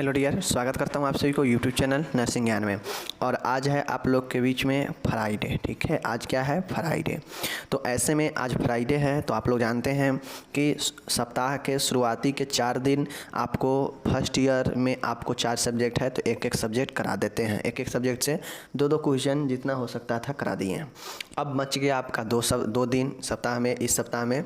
Hello dear, स्वागत करता हूँ आप सभी को यूट्यूब चैनल नर्सिंग ज्ञान में। और आज है आप लोग के बीच में फ्राइडे। ठीक है, आज क्या है? फ्राइडे। तो ऐसे में आज फ्राइडे है तो आप लोग जानते हैं कि सप्ताह के शुरुआती के 4 दिन आपको फर्स्ट ईयर में आपको 4 सब्जेक्ट है तो एक एक सब्जेक्ट करा देते हैं। एक एक सब्जेक्ट से 2-2 क्वेश्चन जितना हो सकता था करा दिए हैं। अब बच गया आपका 2 दिन सप्ताह में। इस सप्ताह में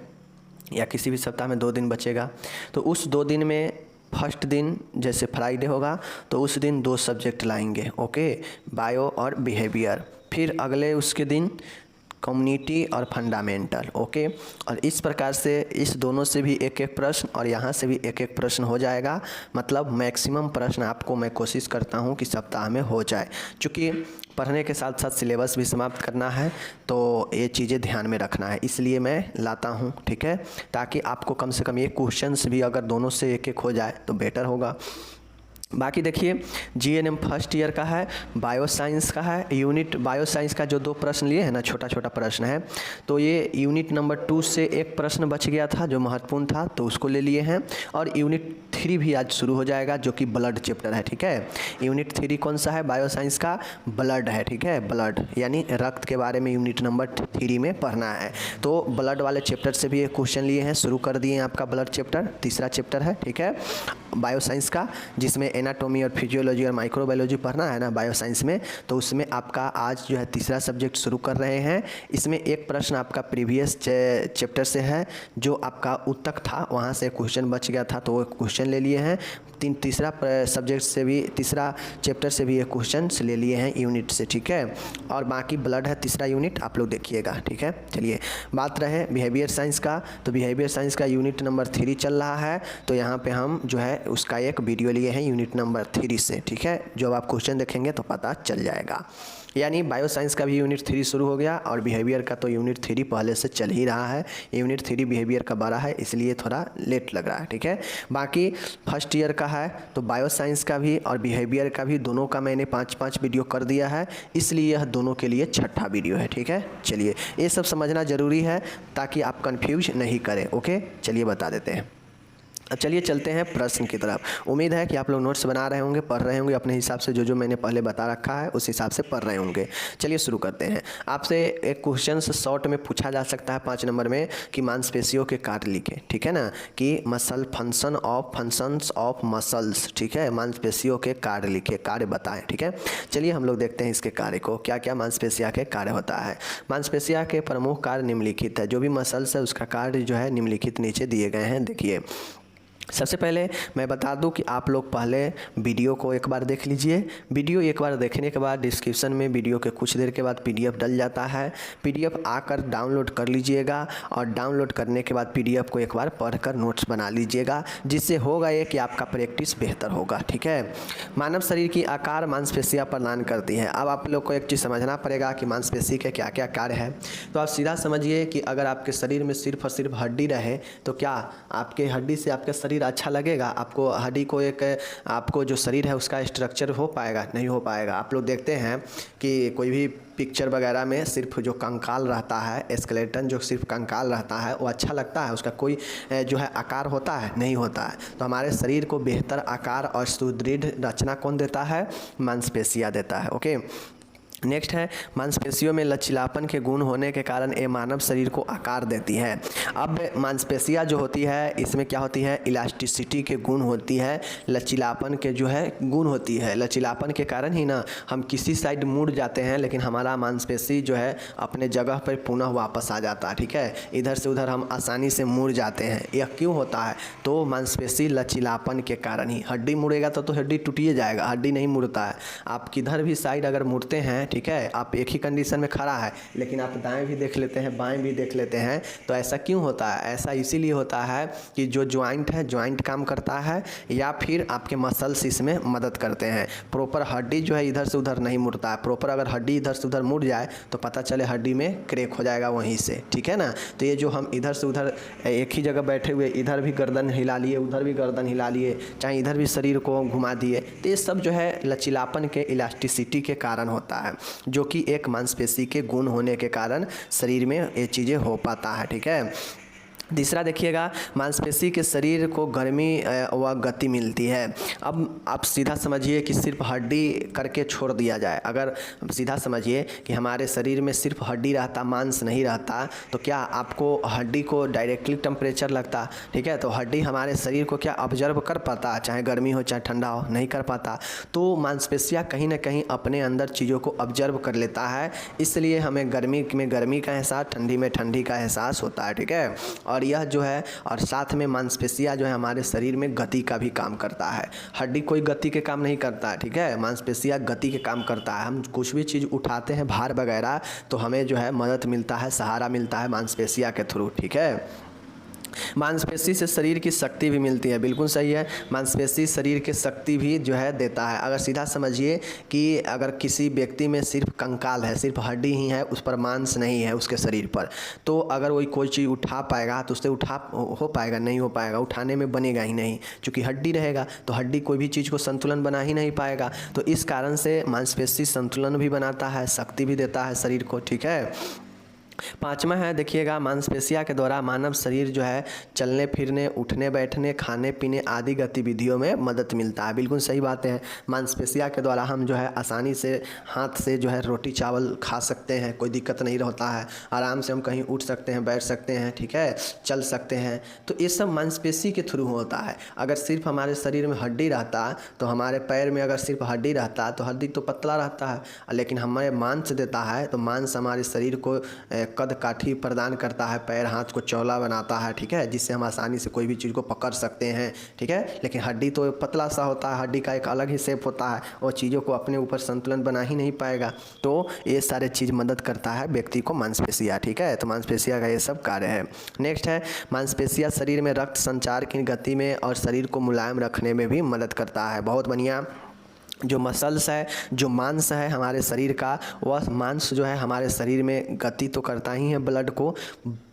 या किसी भी सप्ताह में 2 दिन बचेगा। तो उस 2 दिन में फर्स्ट दिन जैसे फ्राइडे होगा तो उस दिन 2 सब्जेक्ट लाएंगे, ओके, बायो और बिहेवियर। फिर अगले उसके दिन कम्युनिटी और फंडामेंटल, ओके। और इस प्रकार से इस दोनों से भी एक एक प्रश्न और यहाँ से भी एक एक प्रश्न हो जाएगा। मतलब मैक्सिमम प्रश्न आपको मैं कोशिश करता हूँ कि सप्ताह में हो जाए। चूँकि पढ़ने के साथ साथ सिलेबस भी समाप्त करना है तो ये चीज़ें ध्यान में रखना है, इसलिए मैं लाता हूँ। ठीक है, ताकि आपको कम से कम ये क्वेश्चंस भी अगर दोनों से एक एक हो जाए तो बेटर होगा। बाकी देखिए, जीएनएम फर्स्ट ईयर का है, बायो साइंस का है। यूनिट बायो साइंस का जो 2 प्रश्न लिए हैं ना, छोटा छोटा प्रश्न है, तो ये यूनिट नंबर 2 से एक प्रश्न बच गया था जो महत्वपूर्ण था तो उसको ले लिए हैं। और यूनिट 3 भी आज शुरू हो जाएगा जो कि ब्लड चैप्टर है। ठीक है, यूनिट 3 कौन सा है? बायो साइंस का ब्लड है। ठीक है, ब्लड यानी रक्त के बारे में यूनिट नंबर 3 में पढ़ना है। तो ब्लड वाले चैप्टर से भी एक क्वेश्चन लिए हैं, शुरू कर दिए हैं। आपका ब्लड चैप्टर तीसरा चैप्टर है, ठीक है, बायो साइंस का, जिसमें एनाटॉमी और फिजियोलॉजी और माइक्रोबायोलॉजी पढ़ना है ना बायो साइंस में। तो उसमें आपका आज जो है तीसरा सब्जेक्ट शुरू कर रहे हैं। इसमें एक प्रश्न आपका प्रीवियस चैप्टर से है जो आपका उत्तक था, वहाँ से क्वेश्चन बच गया था तो वो क्वेश्चन ले लिए हैं। तीसरा सब्जेक्ट से भी, तीसरा चैप्टर से भी एक क्वेश्चन ले लिए हैं यूनिट से। ठीक है, और बाकी ब्लड है तीसरा यूनिट, आप लोग देखिएगा। ठीक है, चलिए बात रहे बिहेवियर साइंस का। तो बिहेवियर साइंस का यूनिट नंबर 3 चल रहा है तो यहाँ पे हम जो है उसका एक वीडियो लिए हैं यूनिट नंबर 3 से। ठीक है, जो आप क्वेश्चन देखेंगे तो पता चल जाएगा। यानी बायो साइंस का भी यूनिट 3 शुरू हो गया और बिहेवियर का तो यूनिट 3 पहले से चल ही रहा है। यूनिट 3 बिहेवियर का बड़ा है इसलिए थोड़ा लेट लग रहा है। ठीक है, बाकी फर्स्ट ईयर का है तो बायो साइंस का भी और बिहेवियर का भी दोनों का मैंने 5-5 वीडियो कर दिया है, इसलिए यह दोनों के लिए छठा वीडियो है। ठीक है, चलिए ये सब समझना ज़रूरी है ताकि आप कन्फ्यूज नहीं करें। ओके, चलिए बता देते हैं। अब चलिए चलते हैं प्रश्न की तरफ। उम्मीद है कि आप लोग नोट्स बना रहे होंगे, पढ़ रहे होंगे अपने हिसाब से, जो मैंने पहले बता रखा है उस हिसाब से पढ़ रहे होंगे। चलिए शुरू करते हैं। आपसे एक क्वेश्चन शॉर्ट में पूछा जा सकता है 5 नंबर में कि मांसपेशियों के कार्य लिखे। ठीक है ना, कि मसल फंक्शंस ऑफ मसल्स। ठीक है, मांसपेशियों के कार्य लिखे, कार्य बताएं। ठीक है, चलिए हम लोग देखते हैं इसके कार्य को, क्या क्या मांसपेशिया के कार्य होता है। मांसपेशिया के प्रमुख कार्य निम्नलिखित है। जो भी मसल्स है उसका कार्य जो है निम्नलिखित नीचे दिए गए हैं। देखिए, सबसे पहले मैं बता दूं कि आप लोग पहले वीडियो को एक बार देख लीजिए। वीडियो एक बार देखने के बाद डिस्क्रिप्शन में वीडियो के कुछ देर के बाद पीडीएफ डल जाता है। पीडीएफ आकर डाउनलोड कर लीजिएगा और डाउनलोड करने के बाद पीडीएफ को एक बार पढ़कर नोट्स बना लीजिएगा, जिससे होगा ये कि आपका प्रैक्टिस बेहतर होगा। ठीक है, मानव शरीर की आकार मांसपेशियाँ प्रदान करती हैं। अब आप लोग को एक चीज़ समझना पड़ेगा कि मांसपेशी के क्या क्या कार्य है। तो आप सीधा समझिए कि अगर आपके शरीर में सिर्फ और सिर्फ हड्डी रहे तो क्या आपके हड्डी से आपका शरीर अच्छा लगेगा? आपको हड्डी को एक, आपको जो शरीर है उसका स्ट्रक्चर हो पाएगा? नहीं हो पाएगा। आप लोग देखते हैं कि कोई भी पिक्चर वगैरह में सिर्फ जो कंकाल रहता है, स्केलेटन जो सिर्फ कंकाल रहता है वो अच्छा लगता है? उसका कोई जो है आकार होता है? नहीं होता है। तो हमारे शरीर को बेहतर आकार और सुदृढ़ रचना कौन देता है? मांसपेशियाँ देता है। ओके, नेक्स्ट है मांसपेशियों में लचीलापन के गुण होने के कारण ये मानव शरीर को आकार देती है। अब मांसपेशियाँ जो होती है इसमें क्या होती है? इलास्टिसिटी के गुण होती है, लचीलापन के जो है गुण होती है। लचीलापन के कारण ही ना हम किसी साइड मुड़ जाते हैं लेकिन हमारा मांसपेशी जो है अपने जगह पर पुनः वापस आ जाता है। ठीक है, इधर से उधर हम आसानी से मुड़ जाते हैं। यह क्यों होता है? तो मांसपेशी लचीलापन के कारण ही। हड्डी मुड़ेगा तो हड्डी टूटिए जाएगा, हड्डी नहीं मुड़ता है। आप किधर भी साइड अगर मुड़ते हैं, ठीक है, आप एक ही कंडीशन में खड़ा है लेकिन आप दाएं भी देख लेते हैं बाएं भी देख लेते हैं, तो ऐसा क्यों होता है? ऐसा इसीलिए होता है कि जो ज्वाइंट है, ज्वाइंट काम करता है या फिर आपके मसल्स इसमें मदद करते हैं। प्रॉपर हड्डी जो है इधर से उधर नहीं मुड़ता है। प्रॉपर अगर हड्डी इधर से उधर मुड़ जाए तो पता चले हड्डी में क्रैक हो जाएगा वहीं से। ठीक है ना, तो ये जो हम इधर से उधर एक ही जगह बैठे हुए, इधर भी गर्दन हिला लिए, उधर भी गर्दन हिला लिए, चाहे इधर भी शरीर को घुमा दिए, तो ये सब जो है लचीलापन के, इलास्टिसिटी के कारण होता है, जो कि एक मांसपेशी के गुण होने के कारण शरीर में ये चीज़ें हो पाता है। ठीक है, तीसरा देखिएगा, मांसपेशी के शरीर को गर्मी व गति मिलती है। अब आप सीधा समझिए कि सिर्फ हड्डी करके छोड़ दिया जाए, अगर सीधा समझिए कि हमारे शरीर में सिर्फ हड्डी रहता, मांस नहीं रहता, तो क्या आपको हड्डी को डायरेक्टली टेम्परेचर लगता? ठीक है, तो हड्डी हमारे शरीर को क्या ऑब्जर्व कर पाता, चाहे गर्मी हो चाहे ठंडा हो? नहीं कर पाता। तो मांसपेशियाँ कहीं ना कहीं अपने अंदर चीज़ों को ऑब्जर्व कर लेता है, इसलिए हमें गर्मी में गर्मी का एहसास, ठंडी में ठंडी का एहसास होता है। ठीक है, और यह जो है, और साथ में मांसपेशियाँ जो है हमारे शरीर में गति का भी काम करता है। हड्डी कोई गति के काम नहीं करता है, ठीक है, मांसपेशियाँ गति के काम करता है। हम कुछ भी चीज़ उठाते हैं, भार वगैरह, तो हमें जो है मदद मिलता है, सहारा मिलता है मांसपेशियाँ के थ्रू। ठीक है, मांसपेशी से शरीर की शक्ति भी मिलती है, बिल्कुल सही है। मांसपेशी शरीर की शक्ति भी जो है देता है। अगर सीधा समझिए कि अगर किसी व्यक्ति में सिर्फ कंकाल है, सिर्फ हड्डी ही है, उस पर मांस नहीं है उसके शरीर पर, तो अगर वही कोई चीज़ उठा पाएगा तो उससे उठा हो पाएगा? नहीं हो पाएगा, उठाने में बनेगा ही नहीं, क्योंकि हड्डी रहेगा तो हड्डी कोई भी चीज़ को संतुलन बना ही नहीं पाएगा। तो इस कारण से मांसपेशी संतुलन भी बनाता है, शक्ति भी देता है शरीर को। ठीक है, पांचवा है देखिएगा, मांसपेशियाँ के द्वारा मानव शरीर जो है चलने फिरने, उठने बैठने, खाने पीने आदि गतिविधियों में मदद मिलता है। बिल्कुल सही बात है। मांसपेशियाँ के द्वारा हम जो है आसानी से हाथ से जो है रोटी चावल खा सकते हैं, कोई दिक्कत नहीं होता है, आराम से हम कहीं उठ सकते हैं, बैठ सकते हैं, ठीक है, चल सकते हैं। तो ये सब मांसपेशी के थ्रू होता है। अगर सिर्फ हमारे शरीर में हड्डी रहता, तो हमारे पैर में अगर सिर्फ हड्डी रहता तो हड्डी तो पतला रहता है, लेकिन हमें मांस देता है, तो मांस हमारे शरीर को कद काठी प्रदान करता है, पैर हाथ को चौड़ा बनाता है। ठीक है, जिससे हम आसानी से कोई भी चीज़ को पकड़ सकते हैं। ठीक है, लेकिन हड्डी तो पतला सा होता है, हड्डी का एक अलग ही शेप होता है, और चीज़ों को अपने ऊपर संतुलन बना ही नहीं पाएगा। तो ये सारे चीज़ मदद करता है व्यक्ति को मांसपेशियाँ। ठीक है, तो मांसपेशियाँ का ये सब कार्य है। नेक्स्ट है, मांसपेशियाँ शरीर में रक्त संचार की गति में और शरीर को मुलायम रखने में भी मदद करता है। बहुत बढ़िया। जो मसल्स है, जो मांस है हमारे शरीर का, वह मांस जो है हमारे शरीर में गति तो करता ही है ब्लड को,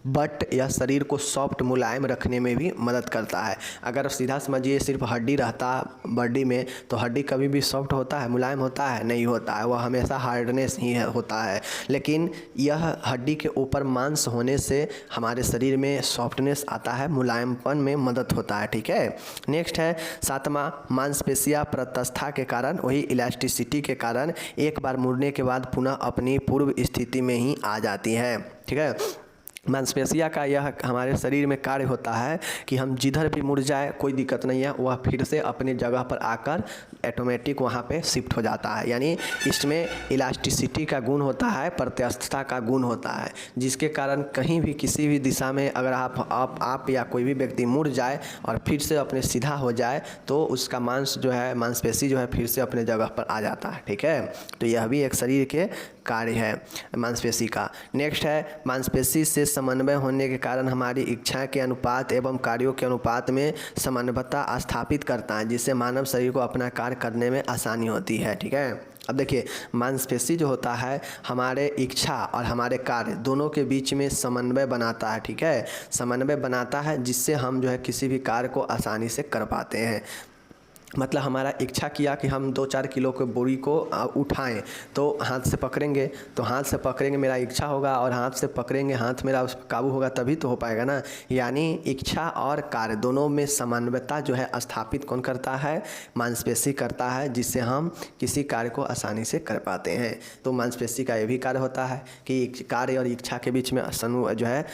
बट यह शरीर को सॉफ्ट मुलायम रखने में भी मदद करता है। अगर सीधा समझिए सिर्फ हड्डी रहता बॉडी में, तो हड्डी कभी भी सॉफ्ट होता है, मुलायम होता है? नहीं होता है, वह हमेशा हार्डनेस ही होता है। लेकिन यह हड्डी के ऊपर मांस होने से हमारे शरीर में सॉफ्टनेस आता है, मुलायमपन में मदद होता है। ठीक है, नेक्स्ट है सातवां, मांसपेशियाँ प्रत्यास्थता के कारण, वही इलास्टिसिटी के कारण एक बार मुड़ने के बाद पुनः अपनी पूर्व स्थिति में ही आ जाती है। ठीक है, मांसपेशियाँ का यह हमारे शरीर में कार्य होता है कि हम जिधर भी मुड़ जाए कोई दिक्कत नहीं है, वह फिर से अपनी जगह पर आकर ऑटोमेटिक वहाँ पे शिफ्ट हो जाता है। यानी इसमें इलास्टिसिटी का गुण होता है, प्रत्यास्थता का गुण होता है, जिसके कारण कहीं भी किसी भी दिशा में अगर आप या कोई भी व्यक्ति मुड़ जाए और फिर से अपने सीधा हो जाए, तो उसका मांस जो है, मांसपेशी जो है फिर से अपने जगह पर आ जाता है। ठीक है, तो यह भी एक शरीर के कार्य है मांसपेशी का। नेक्स्ट है, मांसपेशी से समन्वय होने के कारण हमारी इच्छा के अनुपात एवं कार्यों के अनुपात में समन्वयता स्थापित करता है, जिससे मानव शरीर को अपना कार्य करने में आसानी होती है। ठीक है, अब देखिए, मांसपेशी जो होता है हमारे इच्छा और हमारे कार्य दोनों के बीच में समन्वय बनाता है। ठीक है, समन्वय बनाता है, जिससे हम जो है किसी भी कार्य को आसानी से कर पाते हैं। मतलब हमारा इच्छा किया कि हम 2-4 किलो के बोरी को उठाएं, तो हाथ से पकड़ेंगे, तो हाथ से पकड़ेंगे मेरा इच्छा होगा, और हाथ से पकड़ेंगे हाथ मेरा उस पर काबू होगा, तभी तो हो पाएगा ना। यानी इच्छा और कार्य दोनों में समन्वयता जो है स्थापित कौन करता है? मांसपेशी करता है, जिससे हम किसी कार्य को आसानी से कर पाते हैं। तो मांसपेशी का ये भी कार्य होता है कि कार्य और इच्छा के बीच में जो है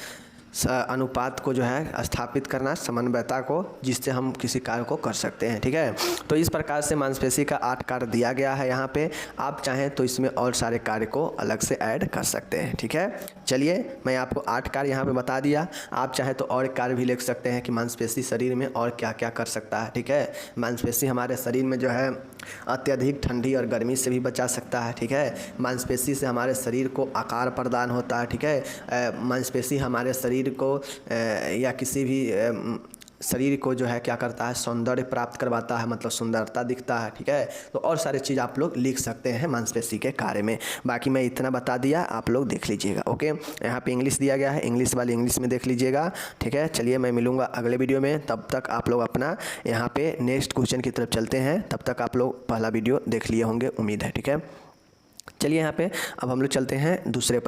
अनुपात को जो है स्थापित करना, समन्वयता को, जिससे हम किसी कार्य को कर सकते हैं। ठीक है, तो इस प्रकार से मांसपेशी का 8 कार्य दिया गया है यहाँ पे। आप चाहें तो इसमें और सारे कार्य को अलग से ऐड कर सकते हैं। ठीक है, चलिए मैं आपको 8 कार्य यहाँ पे बता दिया। आप चाहें तो और कार्य भी लिख सकते हैं कि मांसपेशी शरीर में और क्या क्या कर सकता है। ठीक है, मांसपेशी हमारे शरीर में जो है अत्यधिक ठंडी और गर्मी से भी बचा सकता है। ठीक है, मांसपेशी से हमारे शरीर को आकार प्रदान होता है। ठीक है, मांसपेशी हमारे शरीर को या किसी भी शरीर को जो है क्या करता है? सौंदर्य प्राप्त करवाता है, मतलब सुंदरता दिखता है। ठीक है, तो और सारी चीज़ आप लोग लिख सकते हैं मांसपेशी के कार्य में। बाकी मैं इतना बता दिया, आप लोग देख लीजिएगा। ओके, यहाँ पे इंग्लिश दिया गया है, इंग्लिश वाले इंग्लिश में देख लीजिएगा। ठीक है, चलिए मैं मिलूँगा अगले वीडियो में, तब तक आप लोग अपना यहाँ पे नेक्स्ट क्वेश्चन की तरफ चलते हैं। तब तक आप लोग पहला वीडियो देख लिए होंगे, उम्मीद है। ठीक है। चलिए यहाँ पे अब हम लोग चलते हैं दूसरे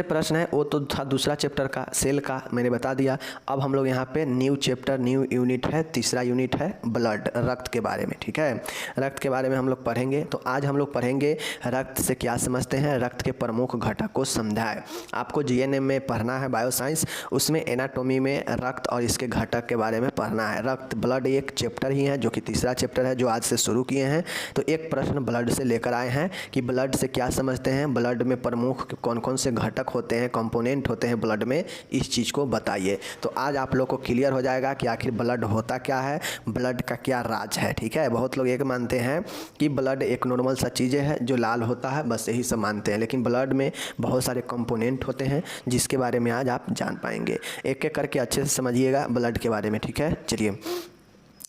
प्रश्न है, वो तो था दूसरा चैप्टर का सेल का, मैंने बता दिया। अब हम लोग यहाँ पे न्यू चैप्टर न्यू यूनिट है, तीसरा यूनिट है ब्लड, रक्त के बारे में। ठीक है, रक्त के बारे में हम लोग पढ़ेंगे। तो आज हम लोग पढ़ेंगे रक्त से क्या समझते हैं, रक्त के प्रमुख घटक को समझाए। आपको जीएनएम में पढ़ना है बायो साइंस, उसमें एनाटॉमी में रक्त और इसके घटक के बारे में पढ़ना है। रक्त ब्लड एक चैप्टर ही है जो कि तीसरा चैप्टर है जो आज से शुरू किए हैं। तो एक प्रश्न ब्लड से लेकर आए हैं कि ब्लड से क्या समझते हैं, ब्लड में प्रमुख कौन कौन से घटक होते हैं, कंपोनेंट होते हैं ब्लड में, इस चीज़ को बताइए। तो आज आप लोग को क्लियर हो जाएगा कि आखिर ब्लड होता क्या है, ब्लड का क्या राज है। ठीक है, बहुत लोग एक मानते हैं कि ब्लड एक नॉर्मल सा चीज़ें है जो लाल होता है, बस यही सब मानते हैं, लेकिन ब्लड में बहुत सारे कंपोनेंट होते हैं जिसके बारे में आज आप जान पाएंगे। एक एक करके अच्छे से समझिएगा ब्लड के बारे में। ठीक है, चलिए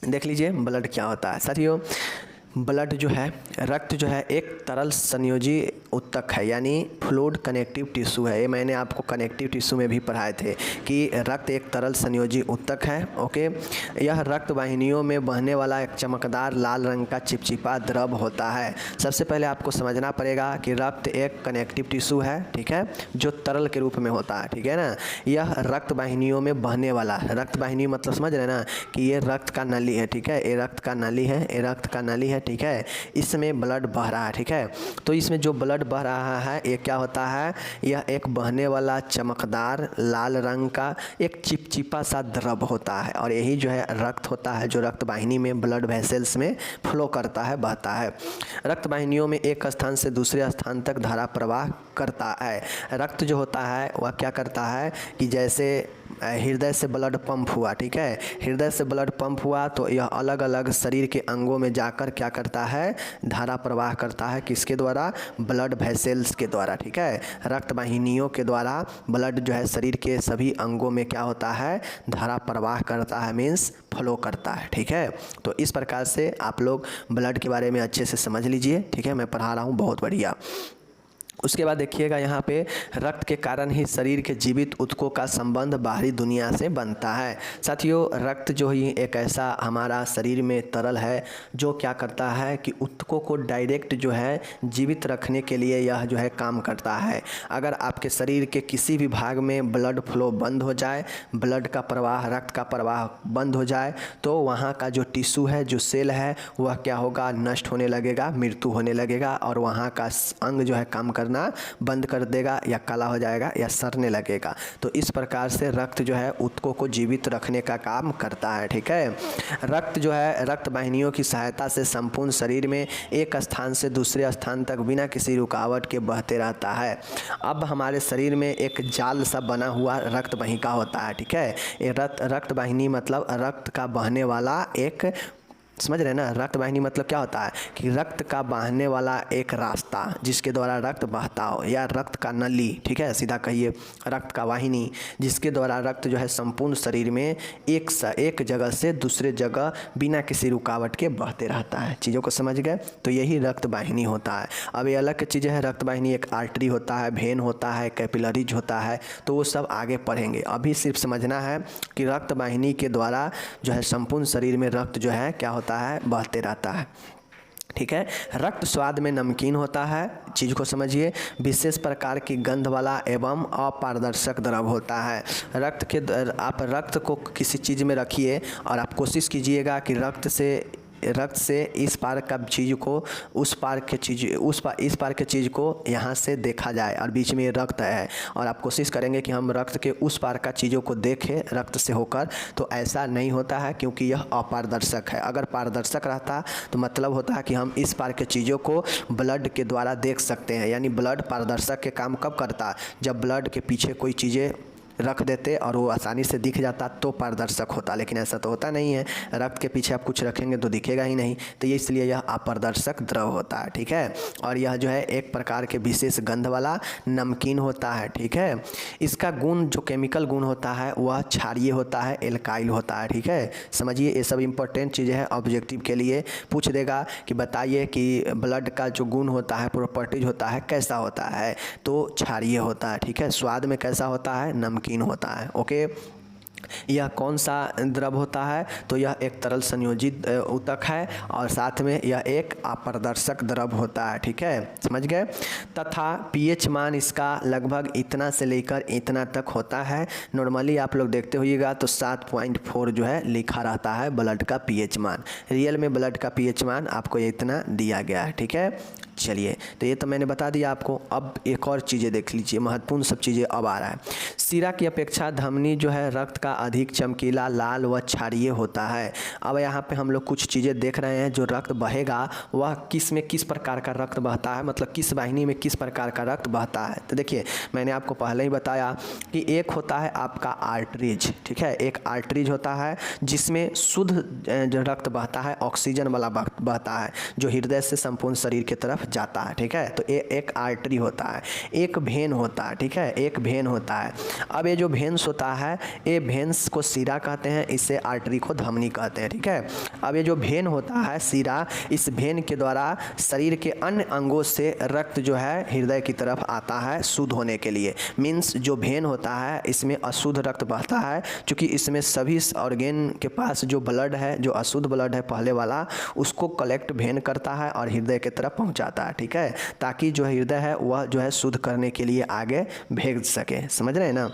देख लीजिए ब्लड क्या होता है। साथियों, ब्लड जो है, रक्त जो है एक तरल संयोजी ऊतक है, यानी फ्लूइड कनेक्टिव टिश्यू है। ये मैंने आपको कनेक्टिव टिश्यू में भी पढ़ाए थे कि रक्त एक तरल संयोजी ऊतक है। ओके, यह रक्त वाहिनियों में बहने वाला एक चमकदार लाल रंग का चिपचिपा द्रव होता है। सबसे पहले आपको समझना पड़ेगा कि रक्त एक कनेक्टिव टिश्यू है, ठीक है, जो तरल के रूप में होता है। ठीक है ना, यह रक्त वाहिनियों में बहने वाला, रक्त वाहिनी मतलब समझ रहे ना कि ये रक्त का नली है। ठीक है, ये रक्त का नली है, ये रक्त का नली है। ठीक है, इसमें ब्लड बह रहा है। ठीक है, तो इसमें जो ब्लड बह रहा है ये क्या होता है, यह एक बहने वाला चमकदार लाल रंग का एक चिपचिपा सा द्रव होता है, और यही जो है रक्त होता है जो रक्त वाहिनी में ब्लड वेसल्स में फ्लो करता है, बहता है। रक्त वाहिनियों में एक स्थान से दूसरे स्थान तक धारा प्रवाह करता है। रक्त जो होता है वह क्या करता है कि जैसे हृदय से ब्लड पंप हुआ, ठीक है, हृदय से ब्लड पंप हुआ तो यह अलग अलग शरीर के अंगों में जाकर क्या करता है, धारा प्रवाह करता है। किसके द्वारा, ब्लड वेसल्स के द्वारा। ठीक है, रक्त वाहिनियों के द्वारा ब्लड जो है शरीर के सभी अंगों में क्या होता है, धारा प्रवाह करता है, मीन्स फ्लो करता है। ठीक है, तो इस प्रकार से आप लोग ब्लड के बारे में अच्छे से समझ लीजिए। ठीक है, मैं पढ़ा रहा हूँ, बहुत बढ़िया। उसके बाद देखिएगा यहाँ पे रक्त के कारण ही शरीर के जीवित ऊतकों का संबंध बाहरी दुनिया से बनता है। साथियों, रक्त जो ही एक ऐसा हमारा शरीर में तरल है जो क्या करता है कि ऊतकों को डायरेक्ट जो है जीवित रखने के लिए यह जो है काम करता है। अगर आपके शरीर के किसी भी भाग में ब्लड फ्लो बंद हो जाए, ब्लड का प्रवाह, रक्त का प्रवाह बंद हो जाए, तो वहाँ का जो टिश्यू है, जो सेल है, वह क्या होगा, नष्ट होने लगेगा, मृत्यु होने लगेगा, और वहाँ का अंग जो है काम करना बंद कर देगा, या काला हो जाएगा, या सड़ने लगेगा। तो इस प्रकार से रक्त जो है ऊतकों को जीवित रखने का काम करता है। ठीक है, रक्त जो है रक्त वाहिनियों की सहायता से संपूर्ण शरीर में एक स्थान से दूसरे स्थान तक बिना किसी रुकावट के बहते रहता है। अब हमारे शरीर में एक जाल सा बना हुआ रक्त वाहिका होता है। ठीक है, ये रक्त वाहिनी मतलब रक्त का बहने वाला एक, समझ रहे हैं ना, रक्त वाहिनी मतलब क्या होता है कि रक्त का बहने वाला एक रास्ता जिसके द्वारा रक्त बहता हो, या रक्त का नली। ठीक है, सीधा कहिए रक्त का वाहिनी, जिसके द्वारा रक्त जो है संपूर्ण शरीर में एक जगह से दूसरे जगह बिना किसी रुकावट के बहते रहता है। चीज़ों को समझ गए, तो यही रक्त वाहिनी होता है। अब ये अलग चीज़ें है, रक्त वाहिनी एक आर्टरी होता है, वेन होता है, कैपिलरीज होता है, तो वो सब आगे पढ़ेंगे। अभी सिर्फ समझना है कि रक्त वाहिनी के द्वारा जो है संपूर्ण शरीर में रक्त जो है क्या होता है, बहते रहता है। ठीक है, रक्त स्वाद में नमकीन होता है, चीज़ को समझिए, विशेष प्रकार की गंध वाला एवं अपारदर्शक द्रव होता है। आप रक्त को किसी चीज़ में रखिए और आप कोशिश कीजिएगा कि रक्त से इस पार का चीज़ को उस पार के चीज़ इस पार के चीज़ को यहाँ से देखा जाए, और बीच में रक्त है, और आप कोशिश करेंगे कि हम रक्त के उस पार का चीज़ों को देखें रक्त से होकर, तो ऐसा नहीं होता है क्योंकि यह अपारदर्शक है। अगर पारदर्शक रहता तो मतलब होता है कि हम इस पार के चीज़ों को ब्लड के द्वारा देख सकते हैं। यानी ब्लड पारदर्शक के काम कब करता, जब ब्लड के पीछे कोई चीज़ें रख देते और वो आसानी से दिख जाता तो पारदर्शक होता, लेकिन ऐसा तो होता नहीं है। रक्त के पीछे आप कुछ रखेंगे तो दिखेगा ही नहीं, तो ये इसलिए यह अपारदर्शक द्रव होता है। ठीक है, और यह जो है एक प्रकार के विशेष गंध वाला नमकीन होता है। ठीक है, इसका गुण जो केमिकल गुण होता है वह क्षारीय होता है, एल्काइल होता है। ठीक है, समझिए, ये सब इंपॉर्टेंट चीज़ें हैं, ऑब्जेक्टिव के लिए पूछ देगा कि बताइए कि ब्लड का जो गुण होता है, प्रॉपर्टीज होता है, कैसा होता है, तो क्षारीय होता है। ठीक है, स्वाद में कैसा होता है, नमकीन होता है। ओके, यह कौन सा द्रव होता है? तो यह एक तरल संयोजित ऊतक है और साथ में यह एक अपारदर्शक द्रव होता है। ठीक है, समझ गए। तथा पीएच मान इसका लगभग इतना से लेकर इतना तक होता है। नॉर्मली आप लोग देखते होइएगा तो 7.4 जो है लिखा रहता है ब्लड का पीएच मान। रियल में ब्लड का पीएच मान आपको ये इतना दिया गया है। ठीक है, चलिए, तो ये तो मैंने बता दिया आपको। अब एक और चीज़ें देख लीजिए, महत्वपूर्ण सब चीज़ें अब आ रहा है। सीरा की अपेक्षा धमनी जो है रक्त का अधिक चमकीला, लाल व क्षारीय होता है। अब यहाँ पे हम लोग कुछ चीज़ें देख रहे हैं। जो रक्त बहेगा वह किस में किस प्रकार का रक्त बहता है, मतलब किस वाहिनी में किस प्रकार का रक्त बहता है। तो देखिए, मैंने आपको पहले ही बताया कि एक होता है आपका आर्टरीज। ठीक है, एक आर्टरीज होता है जिसमें शुद्ध जो रक्त बहता है, ऑक्सीजन वाला बहता है, जो हृदय से संपूर्ण शरीर की तरफ जाता है। ठीक है, तो ये एक आर्टरी होता है। एक भेन होता है। ठीक है, एक भेन होता है। अब ये जो भेंस होता है, ये भेंस को सीरा कहते हैं, इससे आर्टरी को धमनी कहते हैं। ठीक है, अब ये जो भेन होता है सीरा, इस भेन के द्वारा शरीर के अन्य अंगों से रक्त जो है हृदय की तरफ आता है शुद्ध होने के लिए। मीन्स जो भेन होता है इसमें अशुद्ध रक्त बहता है, क्योंकि इसमें सभी ऑर्गेन के पास जो ब्लड है, जो अशुद्ध ब्लड है पहले वाला, उसको कलेक्ट भेन करता है और हृदय की तरफ पहुंचाता है। ठीक है, ताकि जो हृदय है वह जो है शुद्ध करने के लिए आगे भेज सके। समझ रहे हैं ना।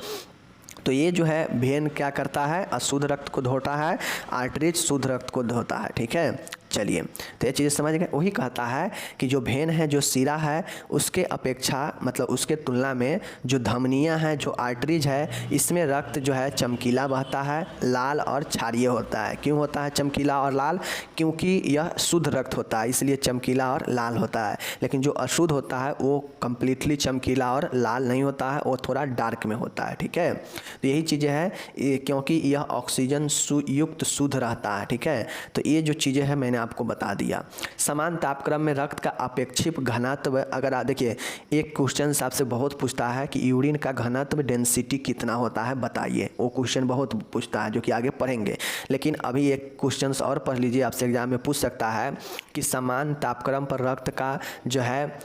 तो ये जो है भेन क्या करता है, अशुद्ध रक्त को धोता है, आर्टरीज शुद्ध रक्त को धोता है। ठीक है, चलिए, तो ये चीज़ें समझ गए। वही कहता है कि जो भेन है, जो सीरा है, उसके अपेक्षा मतलब उसके तुलना में जो धमनियाँ हैं, जो आर्टरीज है, इसमें रक्त जो है चमकीला बहता है, लाल और क्षारीय होता है। क्यों होता है चमकीला और लाल? क्योंकि यह शुद्ध रक्त होता है, इसलिए चमकीला और लाल होता है। लेकिन जो अशुद्ध होता है वो कम्प्लीटली चमकीला और लाल नहीं होता है, वो थोड़ा डार्क में होता है। ठीक है, तो यही चीज़ें हैं, क्योंकि यह ऑक्सीजन युक्त शुद्ध रहता है। ठीक है, तो ये जो चीज़ें हैं मैंने आपको बता दिया। समान तापक्रम में रक्त का अपेक्षित घनत्व, अगर देखिए एक क्वेश्चन आपसे बहुत पूछता है कि यूरिन का घनत्व डेंसिटी कितना होता है बताइए। वो क्वेश्चन बहुत पूछता है, जो कि आगे पढ़ेंगे। लेकिन अभी एक क्वेश्चन और पढ़ लीजिए, आपसे एग्जाम में पूछ सकता है कि समान तापक्रम पर रक्त का जो है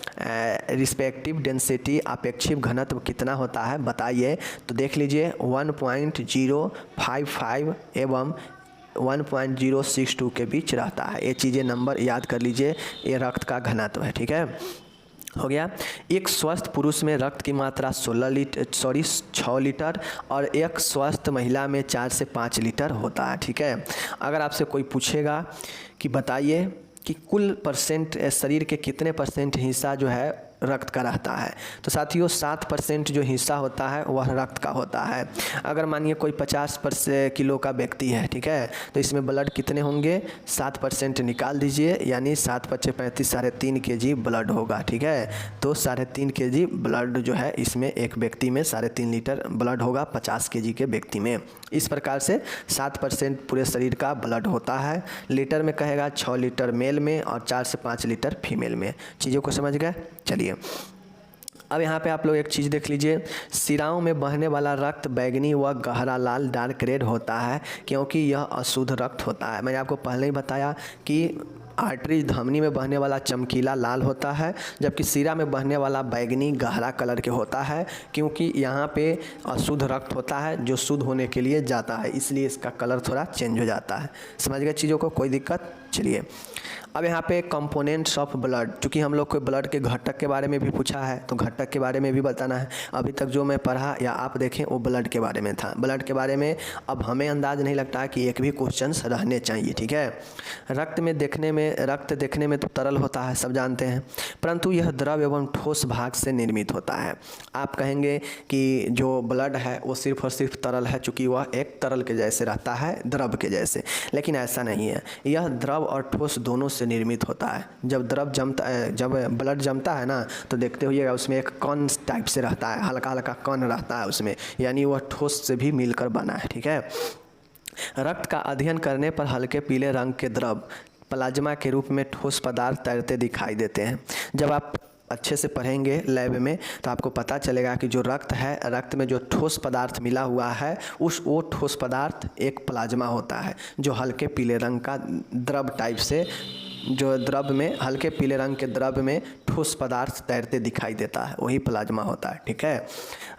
रिस्पेक्टिव डेंसिटी, अपेक्षित घनत्व कितना होता है बताइए। तो देख लीजिए 1.055 एवं 1.062 के बीच रहता है। ये चीज़ें नंबर याद कर लीजिए, ये रक्त का घनत्व है। ठीक है, हो गया। एक स्वस्थ पुरुष में रक्त की मात्रा 6 लीटर और एक स्वस्थ महिला में 4 से 5 लीटर होता है। ठीक है, अगर आपसे कोई पूछेगा कि बताइए कि कुल परसेंट शरीर के कितने परसेंट हिस्सा जो है रक्त का रहता है, तो साथियों 7% जो हिस्सा होता है वह रक्त का होता है। अगर मानिए कोई 50 किलो का व्यक्ति है, ठीक है, तो इसमें ब्लड कितने होंगे? 7% निकाल दीजिए, यानी 7 × 5 = 35, 3.5 kg ब्लड होगा। ठीक है, तो 3.5 kg ब्लड जो है इसमें एक व्यक्ति में 3.5 लीटर ब्लड होगा 50 kg के व्यक्ति में। इस प्रकार से 7% पूरे शरीर का ब्लड होता है। लीटर में कहेगा 6 लीटर मेल में और 4 से 5 लीटर फीमेल में। चीज़ों को समझ गए। चलिए, अब यहाँ पे आप लोग एक चीज़ देख लीजिए, सिराओं में बहने वाला रक्त बैंगनी व गहरा लाल डार्क रेड होता है, क्योंकि यह अशुद्ध रक्त होता है। मैंने आपको पहले ही बताया कि आर्टरी धमनी में बहने वाला चमकीला लाल होता है, जबकि सिरा में बहने वाला बैंगनी गहरा कलर के होता है, क्योंकि यहाँ पे अशुद्ध रक्त होता है जो शुद्ध होने के लिए जाता है, इसलिए इसका कलर थोड़ा चेंज हो जाता है। समझ गए चीज़ों को, कोई दिक्कत? चलिए, अब यहाँ पे कंपोनेंट्स ऑफ ब्लड, चूँकि हम लोग को ब्लड के घटक के बारे में भी पूछा है, तो घटक के बारे में भी बताना है। अभी तक जो मैं पढ़ा या आप देखें वो ब्लड के बारे में था। ब्लड के बारे में अब हमें अंदाज़ नहीं लगता है कि एक भी क्वेश्चन रहने चाहिए। ठीक है, रक्त देखने में तो तरल होता है, सब जानते हैं, परंतु यह द्रव एवं ठोस भाग से निर्मित होता है। आप कहेंगे कि जो ब्लड है वो सिर्फ और सिर्फ तरल है, चूँकि वह एक तरल के जैसे रहता है, द्रव के जैसे, लेकिन ऐसा नहीं है। यह द्रव और ठोस दोनों से निर्मित होता है। जब द्रव जमता है, जब ब्लड जमता है ना, तो देखते होइएगा उसमें एक कण टाइप से रहता है, हल्का हल्का कण रहता है उसमें, यानी वह ठोस से भी मिलकर बना है। ठीक है, रक्त का अध्ययन करने पर हल्के पीले रंग के द्रव प्लाज्मा के रूप में ठोस पदार्थ तैरते दिखाई देते हैं। जब आप अच्छे से पढ़ेंगे लैब में तो आपको पता चलेगा कि जो रक्त है, रक्त में जो ठोस पदार्थ मिला हुआ है वो ठोस पदार्थ एक प्लाज्मा होता है, जो हल्के पीले रंग का द्रव टाइप से जो द्रव में, हल्के पीले रंग के द्रव में ठोस पदार्थ तैरते दिखाई देता है, वही प्लाज्मा होता है। ठीक है,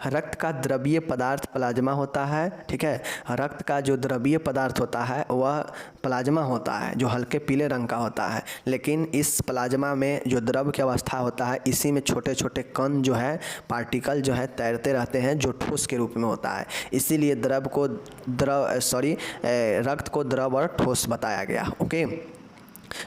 रक्त का द्रवीय पदार्थ प्लाज्मा होता है। ठीक है, रक्त का जो द्रवीय पदार्थ होता है वह प्लाज्मा होता है, जो हल्के पीले रंग का होता है। लेकिन इस प्लाज्मा में जो द्रव की अवस्था होता है, इसी में छोटे छोटे कण जो है, पार्टिकल जो है तैरते रहते हैं, जो ठोस के रूप में होता है। इसीलिए रक्त को द्रव और ठोस बताया गया। ओके,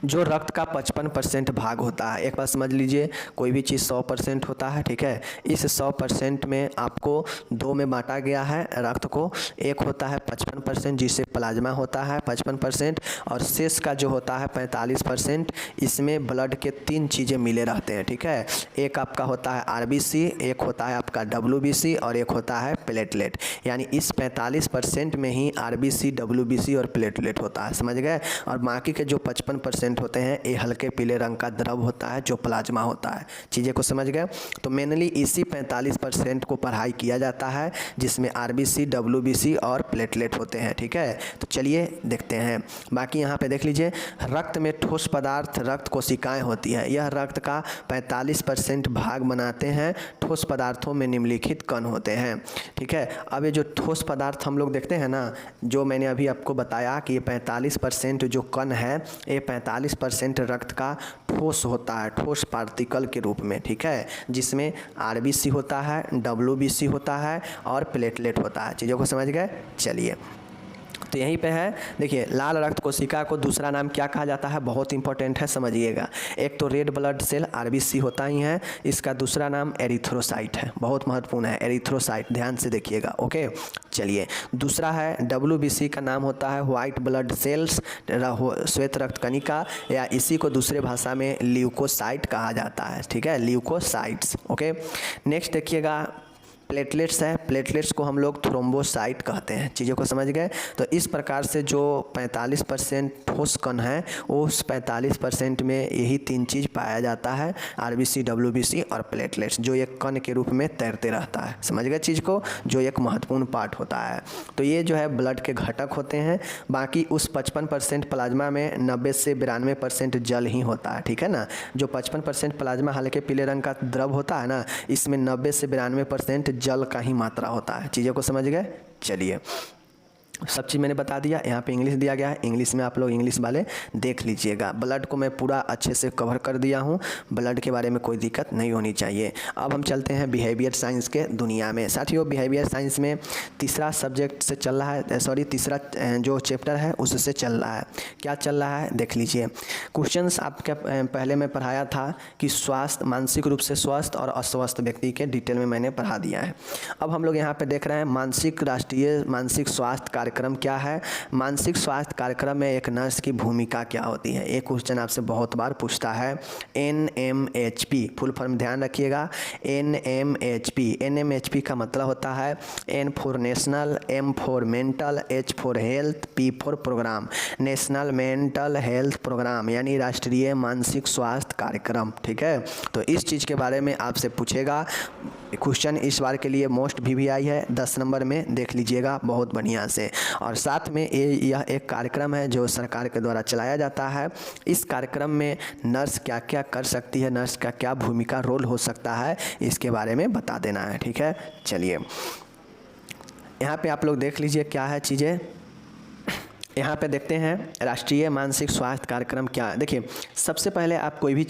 जो रक्त का 55% भाग होता है, एक बार समझ लीजिए, कोई भी चीज़ 100% होता है। ठीक है, इस 100% में आपको 2 में बांटा गया है रक्त को। एक होता है 55% जिसे प्लाज्मा होता है 55%, और शेष का जो होता है 45%, इसमें ब्लड के 3 चीज़ें मिले रहते हैं। ठीक है, एक आपका होता है RBC, एक होता है आपका WBC और एक होता है प्लेटलेट। यानी इस 45% में ही RBC, WBC और प्लेटलेट होता है, समझ गए। और बाकी के जो 55% होते हैं, ये हल्के पीले रंग का द्रव होता है, जो प्लाज्मा होता है। चीज़ें को समझ गए। तो मेनली इसी 45% को पढ़ाई किया जाता है, जिसमें RBC, WBC और प्लेटलेट होते हैं। ठीक है, तो चलिए देखते हैं। बाकी यहाँ पे देख लीजिए, रक्त में ठोस पदार्थ रक्त कोशिकाएं होती है। यह रक्त का 45% भाग बनाते हैं। ठोस पदार्थों में निम्नलिखित कण होते हैं। ठीक है, अब ये जो ठोस पदार्थ हम लोग देखते हैं ना, जो मैंने अभी आपको बताया कि ये 45% जो कण है, ये 45% रक्त का ठोस होता है, ठोस पार्टिकल के रूप में। ठीक है, जिसमें RBC होता है, WBC होता है और प्लेटलेट होता है। चीज़ों को समझ गए। चलिए, तो यहीं पे है, देखिए, लाल रक्त कोशिका को दूसरा नाम क्या कहा जाता है, बहुत इंपॉर्टेंट है, समझिएगा। एक तो रेड ब्लड सेल RBC होता ही है, इसका दूसरा नाम एरिथ्रोसाइट है, बहुत महत्वपूर्ण है, एरिथ्रोसाइट, ध्यान से देखिएगा। ओके, चलिए, दूसरा है WBC का नाम होता है व्हाइट ब्लड सेल्स, श्वेत रक्त कणिका, या इसी को दूसरे भाषा में ल्यूकोसाइट कहा जाता है। ठीक है, ल्यूकोसाइट्स। ओके, नेक्स्ट देखिएगा, प्लेटलेट्स है। प्लेटलेट्स को हम लोग थ्रोम्बोसाइट कहते हैं। चीज़ों को समझ गए। तो इस प्रकार से जो 45% ठोस कण है, उस 45% में यही 3 चीज़ पाया जाता है, RBC, WBC और प्लेटलेट्स, जो एक कण के रूप में तैरते रहता है। समझ गए चीज़ को, जो एक महत्वपूर्ण पार्ट होता है। तो ये जो है ब्लड के घटक होते हैं। बाकी उस 55% प्लाज्मा में 90 से 92% जल ही होता है। ठीक है ना, जो 55% प्लाज्मा हल्के पीले रंग का द्रव होता है ना, इसमें 90 से 92% जल का ही मात्रा होता है। चीज़ों को समझ गए। चलिए, सब चीज़ मैंने बता दिया। यहाँ पे इंग्लिश दिया गया है, इंग्लिश में आप लोग इंग्लिश वाले देख लीजिएगा। ब्लड को मैं पूरा अच्छे से कवर कर दिया हूँ, ब्लड के बारे में कोई दिक्कत नहीं होनी चाहिए। अब हम चलते हैं बिहेवियर साइंस के दुनिया में। साथियों, बिहेवियर साइंस में तीसरा सब्जेक्ट से चल रहा है, तीसरा जो चैप्टर है उससे चल रहा है। क्या चल रहा है देख लीजिए। क्वेश्चंस आपके पहले मैं पढ़ाया था कि स्वास्थ्य, मानसिक रूप से स्वस्थ और अस्वस्थ व्यक्ति के डिटेल में मैंने पढ़ा दिया है। अब हम लोग यहाँ पर देख रहे हैं राष्ट्रीय मानसिक स्वास्थ्य कार्यक्रम क्या है। मानसिक स्वास्थ्य कार्यक्रम में एक नर्स की भूमिका क्या होती है। एक क्वेश्चन आपसे बहुत बार पूछता है। NMHP फुल फॉर्म ध्यान रखिएगा, NMHP। NMHP का मतलब होता है N for national, M for mental, H for health, P for programme. National mental health programme यानी राष्ट्रीय मानसिक स्वास्थ्य कार्यक्रम। ठीक है, तो इस चीज़ के बारे में आपसे पूछेगा क्वेश्चन। इस बार के लिए मोस्ट VVI है, 10 नंबर में, देख लीजिएगा बहुत बढ़िया से। और साथ में यह एक कार्यक्रम है जो सरकार के द्वारा चलाया जाता है। इस कार्यक्रम में नर्स क्या क्या कर सकती है, नर्स का क्या भूमिका रोल हो सकता है, इसके बारे में बता देना है। ठीक है, चलिए, यहाँ पे आप लोग देख लीजिए क्या है चीज़ें। यहाँ पे देखते हैं राष्ट्रीय मानसिक स्वास्थ्य कार्यक्रम क्या है। देखिए, सबसे पहले आप कोई भी,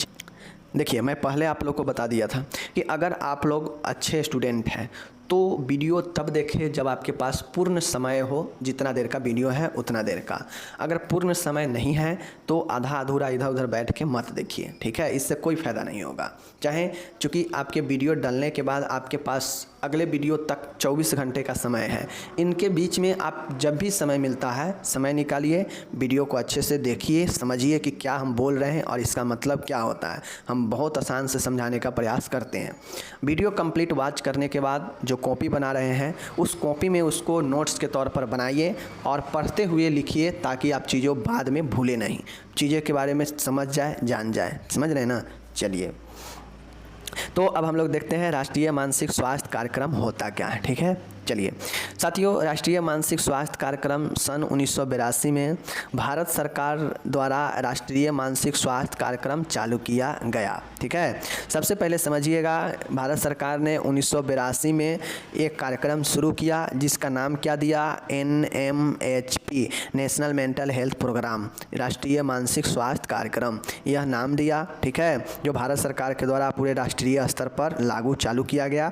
देखिए, मैं पहले आप लोग को बता दिया था कि अगर आप लोग अच्छे स्टूडेंट हैं तो वीडियो तब देखें जब आपके पास पूर्ण समय हो। जितना देर का वीडियो है उतना देर का। अगर पूर्ण समय नहीं है तो आधा अधूरा इधर उधर बैठ के मत देखिए। ठीक है, इससे कोई फ़ायदा नहीं होगा। चाहे चूँकि आपके वीडियो डालने के बाद आपके पास अगले वीडियो तक 24 घंटे का समय है। इनके बीच में आप जब भी समय मिलता है, समय निकालिए, वीडियो को अच्छे से देखिए, समझिए कि क्या हम बोल रहे हैं और इसका मतलब क्या होता है। हम बहुत आसान से समझाने का प्रयास करते हैं। वीडियो कंप्लीट वॉच करने के बाद जो कॉपी बना रहे हैं, उस कॉपी में उसको नोट्स के तौर पर बनाइए और पढ़ते हुए लिखिए, ताकि आप चीज़ों बाद में भूलें नहीं, चीज़ों के बारे में समझ जाए, जान जाए। समझ रहे हैं ना। चलिए, तो अब हम लोग देखते हैं राष्ट्रीय मानसिक स्वास्थ्य कार्यक्रम होता क्या है। ठीक है, चलिए साथियों, राष्ट्रीय मानसिक स्वास्थ्य कार्यक्रम सन 1982 में भारत सरकार द्वारा राष्ट्रीय मानसिक स्वास्थ्य कार्यक्रम चालू किया गया। ठीक है, सबसे पहले समझिएगा, भारत सरकार ने 1982 में एक कार्यक्रम शुरू किया जिसका नाम क्या दिया, NMHP, national mental health programme, राष्ट्रीय मानसिक स्वास्थ्य कार्यक्रम, यह नाम दिया। ठीक है, जो भारत सरकार के द्वारा पूरे राष्ट्रीय स्तर पर लागू चालू किया गया।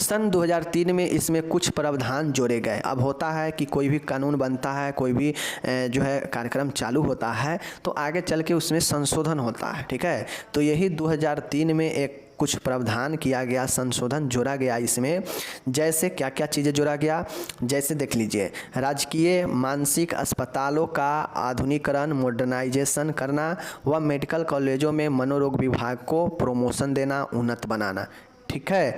सन 2003 में इसमें कुछ प्रावधान जोड़े गए। अब होता है कि कोई भी कानून बनता है, कोई भी जो है कार्यक्रम चालू होता है तो आगे चल के उसमें संशोधन होता है। ठीक है, तो यही 2003 में एक कुछ प्रावधान किया गया, संशोधन जोड़ा गया इसमें। जैसे क्या क्या चीज़ें जोड़ा गया, जैसे देख लीजिए, राजकीय मानसिक अस्पतालों का आधुनिकीकरण, मॉडर्नाइजेशन करना व मेडिकल कॉलेजों में मनोरोग विभाग को प्रमोशन देना, उन्नत बनाना। ठीक है,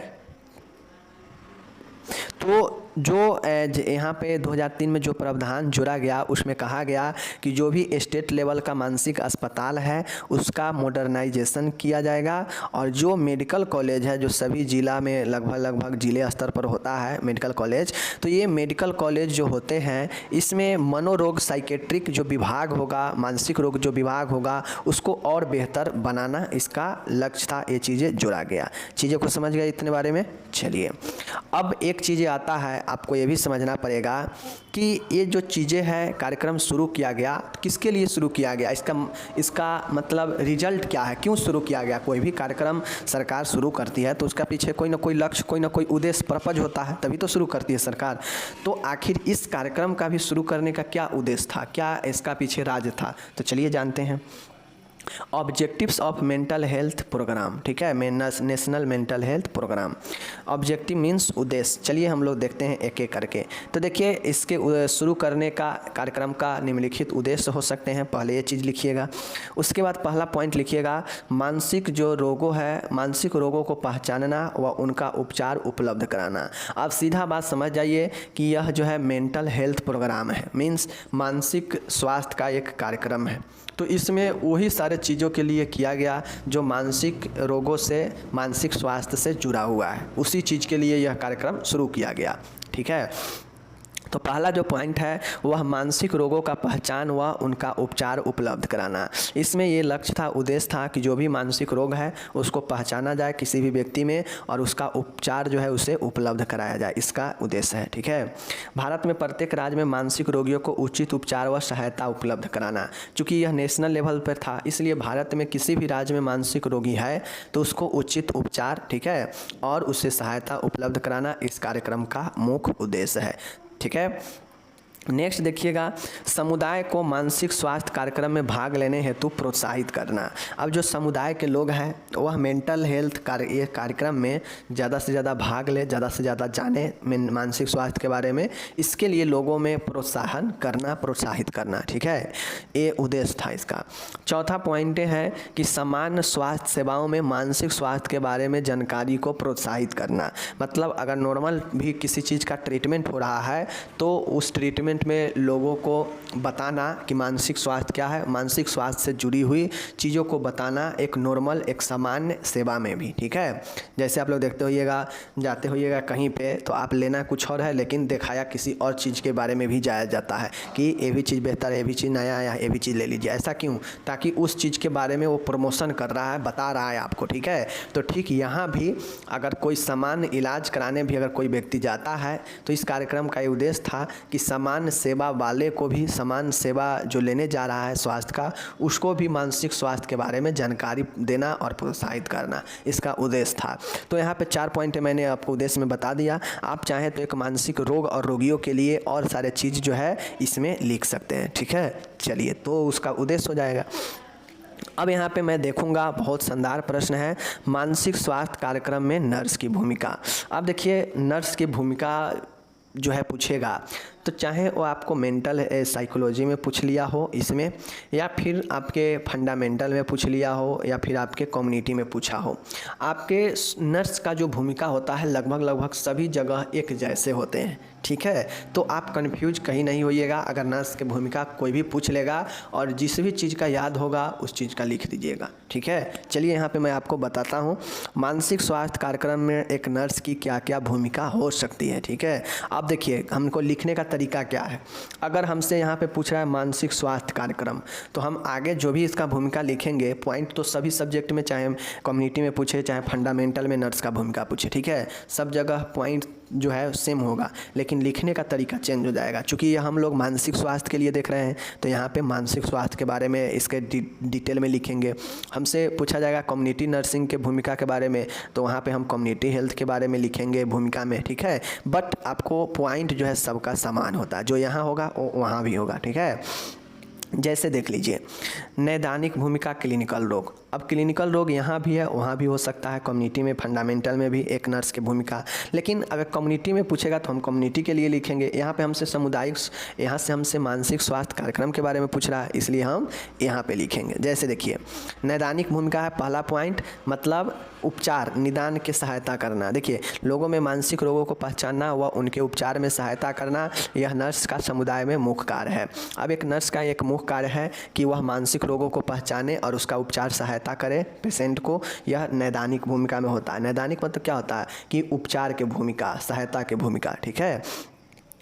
तो जो यहाँ पे 2003 में जो प्रावधान जोड़ा गया उसमें कहा गया कि जो भी स्टेट लेवल का मानसिक अस्पताल है उसका मॉडर्नाइजेशन किया जाएगा, और जो मेडिकल कॉलेज है, जो सभी ज़िला में लगभग ज़िले स्तर पर होता है मेडिकल कॉलेज, तो ये मेडिकल कॉलेज जो होते हैं इसमें मनोरोग साइकेट्रिक जो विभाग होगा, मानसिक रोग जो विभाग होगा, उसको और बेहतर बनाना इसका लक्ष्य था। ये चीज़ें जोड़ा गया। चीज़ों को समझ गए इतने बारे में। चलिए अब एक चीज़ें आता है, आपको ये भी समझना पड़ेगा कि ये जो चीज़ें हैं, कार्यक्रम शुरू किया गया किसके लिए शुरू किया गया, इसका मतलब रिजल्ट क्या है, क्यों शुरू किया गया। कोई भी कार्यक्रम सरकार शुरू करती है तो उसका पीछे कोई ना कोई लक्ष्य, कोई ना कोई उद्देश्य, पर्पज होता है, तभी तो शुरू करती है सरकार। तो आखिर इस कार्यक्रम का भी शुरू करने का क्या उद्देश्य था, क्या इसका पीछे राज था, तो चलिए जानते हैं। Objectives of mental health programme. ठीक है, national mental health programme. Objective means उद्देश्य। चलिए हम लोग देखते हैं एक एक करके। तो देखिए, इसके शुरू करने का कार्यक्रम का निम्नलिखित उद्देश्य हो सकते हैं। पहले ये चीज़ लिखिएगा, उसके बाद पहला पॉइंट लिखिएगा, मानसिक जो रोगों है, मानसिक रोगों को पहचानना व उनका उपचार उपलब्ध कराना। आप सीधा बात समझ जाइए कि यह जो है मेंटल हेल्थ प्रोग्राम है, मीन्स मानसिक स्वास्थ्य का एक कार्यक्रम है। तो इसमें वही सारे चीज़ों के लिए किया गया जो मानसिक रोगों से, मानसिक स्वास्थ्य से जुड़ा हुआ है, उसी चीज़ के लिए यह कार्यक्रम शुरू किया गया। ठीक है, तो पहला जो पॉइंट है वह मानसिक रोगों का पहचान व उनका उपचार उपलब्ध कराना। इसमें ये लक्ष्य था, उद्देश्य था कि जो भी मानसिक रोग है उसको पहचाना जाए किसी भी व्यक्ति में, और उसका उपचार जो है उसे उपलब्ध कराया जाए, इसका उद्देश्य है। ठीक है, भारत में प्रत्येक राज्य में मानसिक रोगियों को उचित उपचार व सहायता उपलब्ध कराना। चूँकि यह नेशनल लेवल पर था, इसलिए भारत में किसी भी राज्य में मानसिक रोगी है तो उसको उचित उपचार, ठीक है, और उससे सहायता उपलब्ध कराना इस कार्यक्रम का मुख्य उद्देश्य है। ठीक है, नेक्स्ट देखिएगा, समुदाय को मानसिक स्वास्थ्य कार्यक्रम में भाग लेने हेतु प्रोत्साहित करना। अब जो समुदाय के लोग हैं वह मेंटल हेल्थ कार्यक्रम में ज़्यादा से ज़्यादा भाग ले, ज़्यादा से ज़्यादा जाने मानसिक स्वास्थ्य के बारे में, इसके लिए लोगों में प्रोत्साहन करना, प्रोत्साहित करना। ठीक है, ये उद्देश्य था इसका। चौथा पॉइंट है कि सामान्य स्वास्थ्य सेवाओं में मानसिक स्वास्थ्य के बारे में जानकारी को प्रोत्साहित करना। मतलब अगर नॉर्मल भी किसी चीज़ का ट्रीटमेंट हो रहा है तो उस ट्रीटमेंट में लोगों को बताना कि मानसिक स्वास्थ्य क्या है, मानसिक स्वास्थ्य से जुड़ी हुई चीज़ों को बताना एक नॉर्मल, एक सामान्य सेवा में भी। ठीक है, जैसे आप लोग देखते होइएगा, जाते होइएगा कहीं पे तो आप लेना कुछ और है लेकिन दिखाया किसी और चीज़ के बारे में भी जाया जाता है कि ये भी चीज़ बेहतर है, ये भी चीज़ नया आया है, ये भी चीज़ ले लीजिए। ऐसा क्यों? ताकि उस चीज़ के बारे में वो प्रमोशन कर रहा है, बता रहा है आपको। ठीक है, तो ठीक यहाँ भी अगर कोई सामान्य इलाज कराने भी अगर कोई व्यक्ति जाता है तो इस कार्यक्रम का ये उद्देश्य था कि सामान्य सेवा वाले को भी, समान सेवा जो लेने जा रहा है स्वास्थ्य का, उसको भी मानसिक स्वास्थ्य के बारे में जानकारी देना और प्रोत्साहित करना, इसका उद्देश्य था। तो यहाँ पे 4 पॉइंट मैंने आपको उद्देश्य में बता दिया। आप चाहें तो एक मानसिक रोग और रोगियों के लिए और सारे चीज़ जो है इसमें लिख सकते हैं। ठीक है, चलिए, तो उसका उद्देश्य हो जाएगा। अब यहाँ पे मैं देखूंगा, बहुत शानदार प्रश्न है, मानसिक स्वास्थ्य कार्यक्रम में नर्स की भूमिका। अब देखिए, नर्स की भूमिका जो है पूछेगा तो चाहे वो आपको मेंटल साइकोलॉजी में पूछ लिया हो इसमें, या फिर आपके फंडामेंटल में पूछ लिया हो, या फिर आपके कम्युनिटी में पूछा हो, आपके नर्स का जो भूमिका होता है लगभग सभी जगह एक जैसे होते हैं। ठीक है, तो आप कंफ्यूज कहीं नहीं होइएगा। अगर नर्स की भूमिका कोई भी पूछ लेगा और जिस भी चीज़ का याद होगा उस चीज़ का लिख दीजिएगा। ठीक है, चलिए यहाँ पे मैं आपको बताता हूँ मानसिक स्वास्थ्य कार्यक्रम में एक नर्स की क्या क्या भूमिका हो सकती है। ठीक है, आप देखिए हमको लिखने का तरीका क्या है। अगर हमसे यहाँ पे पूछ रहा है मानसिक स्वास्थ्य कार्यक्रम, तो हम आगे जो भी इसका भूमिका लिखेंगे, पॉइंट तो सभी सब्जेक्ट में, चाहे कम्युनिटी में पूछे चाहे फंडामेंटल में नर्स का भूमिका पूछे, ठीक है, सब जगह पॉइंट जो है सेम होगा, लेकिन लिखने का तरीका चेंज हो जाएगा। चूँकि ये हम लोग मानसिक स्वास्थ्य के लिए देख रहे हैं, तो यहाँ पे मानसिक स्वास्थ्य के बारे में इसके डिटेल में लिखेंगे। हमसे पूछा जाएगा कम्युनिटी नर्सिंग के भूमिका के बारे में, तो वहाँ पे हम कम्युनिटी हेल्थ के बारे में लिखेंगे भूमिका में। ठीक है, बट आपको पॉइंट जो है सबका समान होता है, जो यहाँ होगा वो वहाँ भी होगा। ठीक है, जैसे देख लीजिए नैदानिक भूमिका क्लिनिकल रोग। अब क्लिनिकल रोग यहाँ भी है वहाँ भी हो सकता है, कम्युनिटी में फंडामेंटल में भी एक नर्स की भूमिका। लेकिन अगर कम्युनिटी में पूछेगा तो हम कम्युनिटी के लिए लिखेंगे। यहाँ पे हमसे सामुदायिक, यहाँ से हमसे मानसिक स्वास्थ्य कार्यक्रम के बारे में पूछ रहा है, इसलिए हम यहाँ पे लिखेंगे। जैसे देखिए नैदानिक भूमिका है, पहला पॉइंट मतलब उपचार निदान की सहायता करना। देखिए लोगों में मानसिक रोगों को पहचानना व उनके उपचार में सहायता करना, यह नर्स का समुदाय में मुख्य कार्य है। अब एक नर्स का एक मुख्य कार्य है कि वह मानसिक रोगों को पहचाने और उसका उपचार सहायता करे पेशेंट को, यह नैदानिक भूमिका में होता है। नैदानिक मतलब क्या होता है कि उपचार की भूमिका, सहायता की भूमिका। ठीक है,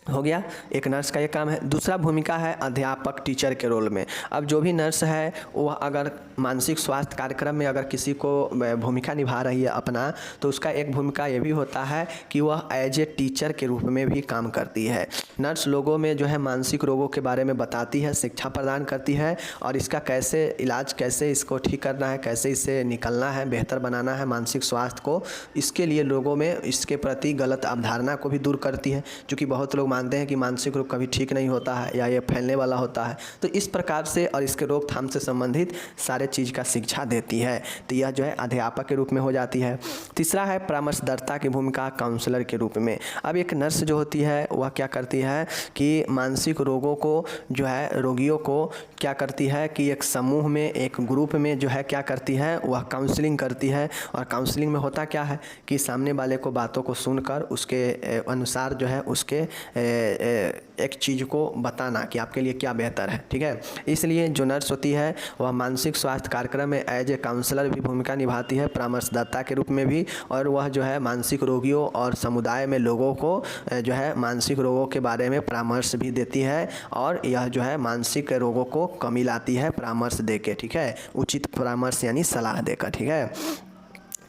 हो गया, एक नर्स का ये काम है। दूसरा भूमिका है अध्यापक टीचर के रोल में। अब जो भी नर्स है वह अगर मानसिक स्वास्थ्य कार्यक्रम में अगर किसी को भूमिका निभा रही है अपना, तो उसका एक भूमिका ये भी होता है कि वह एज ए टीचर के रूप में भी काम करती है। नर्स लोगों में जो है मानसिक रोगों के बारे में बताती है, शिक्षा प्रदान करती है और इसका कैसे इलाज, कैसे इसको ठीक करना है, कैसे इससे निकलना है, बेहतर बनाना है मानसिक स्वास्थ्य को, इसके लिए लोगों में इसके प्रति गलत अवधारणा को भी दूर करती है। क्योंकि बहुत लोग मानते हैं कि मानसिक रोग कभी ठीक नहीं होता है या ये फैलने वाला होता है, तो इस प्रकार से और इसके रोकथाम से संबंधित सारे चीज़ का शिक्षा देती है। तो यह जो है अध्यापक के रूप में हो जाती है। तीसरा है परामर्शदाता की भूमिका काउंसलर के रूप में। अब एक नर्स जो होती है वह क्या करती है कि मानसिक रोगों को जो है रोगियों को क्या करती है कि एक समूह में, एक ग्रुप में जो है क्या करती है, वह काउंसलिंग करती है। और काउंसलिंग में होता क्या है कि सामने वाले को बातों को सुनकर उसके अनुसार जो है उसके एक चीज़ को बताना कि आपके लिए क्या बेहतर है। ठीक है, इसलिए जो नर्स होती है वह मानसिक स्वास्थ्य कार्यक्रम में एज ए काउंसलर भी भूमिका निभाती है, परामर्शदाता के रूप में भी, और वह जो है मानसिक रोगियों और समुदाय में लोगों को जो है मानसिक रोगों के बारे में परामर्श भी देती है, और यह जो है मानसिक रोगों को कमी लाती है परामर्श देके। ठीक है, उचित परामर्श यानी सलाह देकर। ठीक है,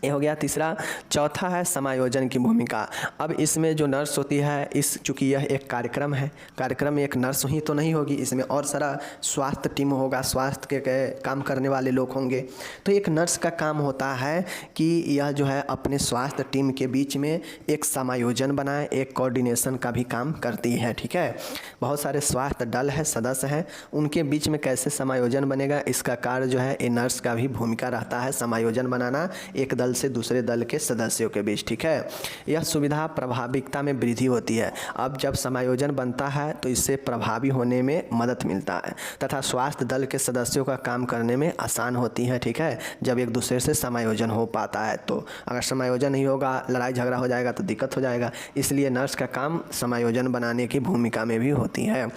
ये हो गया तीसरा। चौथा है समायोजन की भूमिका। अब इसमें जो नर्स होती है, चूँकि यह एक कार्यक्रम है, कार्यक्रम में एक नर्स ही तो नहीं होगी, इसमें और सारा स्वास्थ्य टीम होगा, स्वास्थ्य के काम करने वाले लोग होंगे। तो एक नर्स का काम होता है कि यह जो है अपने स्वास्थ्य टीम के बीच में एक समायोजन बनाए, एक कोऑर्डिनेशन का भी काम करती है। ठीक है, बहुत सारे स्वास्थ्य दल है, सदस्य हैं, उनके बीच में कैसे समायोजन बनेगा, इसका कार्य जो है ये नर्स का भी भूमिका रहता है, समायोजन बनाना एक दल से दूसरे दल के सदस्यों के बीच। ठीक है, यह सुविधा प्रभाविकता में वृद्धि होती है। अब जब समायोजन बनता है तो इससे प्रभावी होने में मदद मिलता है तथा स्वास्थ्य दल के सदस्यों का काम करने में आसान होती है। ठीक है, जब एक दूसरे से समायोजन हो पाता है, तो अगर समायोजन नहीं होगा, लड़ाई झगड़ा हो जाएगा तो दिक्कत हो जाएगा। इसलिए नर्स का काम समायोजन बनाने की भूमिका में भी होती है।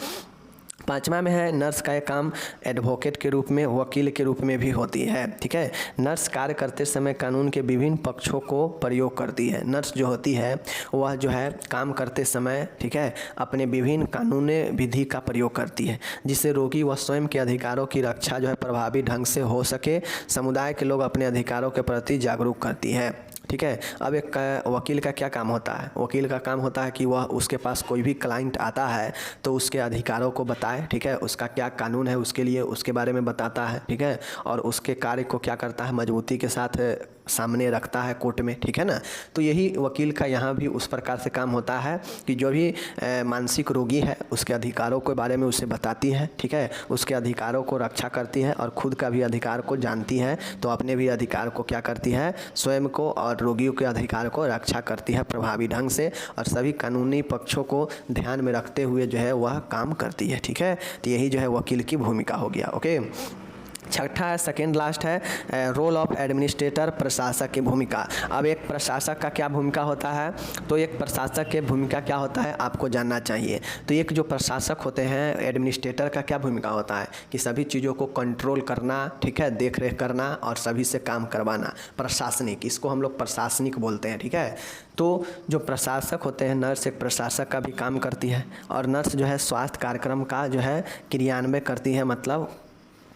पांचवा में है नर्स का एक काम एडवोकेट के रूप में, वकील के रूप में भी होती है। ठीक है, नर्स कार्य करते समय कानून के विभिन्न पक्षों को प्रयोग करती है। नर्स जो होती है वह जो है काम करते समय, ठीक है, अपने विभिन्न कानूनी विधि का प्रयोग करती है, जिससे रोगी व स्वयं के अधिकारों की रक्षा जो है प्रभावी ढंग से हो सके। समुदाय के लोग अपने अधिकारों के प्रति जागरूक करती है। ठीक है, अब एक वकील का क्या काम होता है? वकील का काम होता है कि वह उसके पास कोई भी क्लाइंट आता है तो उसके अधिकारों को बताए। ठीक है, उसका क्या कानून है उसके लिए, उसके बारे में बताता है। ठीक है, और उसके कार्य को क्या करता है, मजबूती के साथ सामने रखता है कोर्ट में, ठीक है ना। तो यही वकील का यहाँ भी उस प्रकार से काम होता है कि जो भी मानसिक रोगी है उसके अधिकारों के बारे में उसे बताती है, ठीक है, उसके अधिकारों को रक्षा करती है और खुद का भी अधिकार को जानती है, तो अपने भी अधिकार को क्या करती है, स्वयं को और रोगियों के अधिकार को रक्षा करती है प्रभावी ढंग से, और सभी कानूनी पक्षों को ध्यान में रखते हुए जो है वह काम करती है, ठीक है। तो यही जो है वकील की भूमिका हो गया। ओके, छठा है, सेकेंड लास्ट है, रोल ऑफ एडमिनिस्ट्रेटर, प्रशासक की भूमिका। अब एक प्रशासक का क्या भूमिका होता है, तो एक प्रशासक की भूमिका क्या होता है आपको जानना चाहिए। तो एक जो प्रशासक होते हैं, एडमिनिस्ट्रेटर का क्या भूमिका होता है कि सभी चीज़ों को कंट्रोल करना, ठीक है, देख रेख करना और सभी से काम करवाना, प्रशासनिक, इसको हम लोग प्रशासनिक बोलते हैं, ठीक है। तो जो प्रशासक होते हैं, नर्स एक प्रशासक का भी काम करती है, और नर्स जो है स्वास्थ्य कार्यक्रम का जो है क्रियान्वयन करती है, मतलब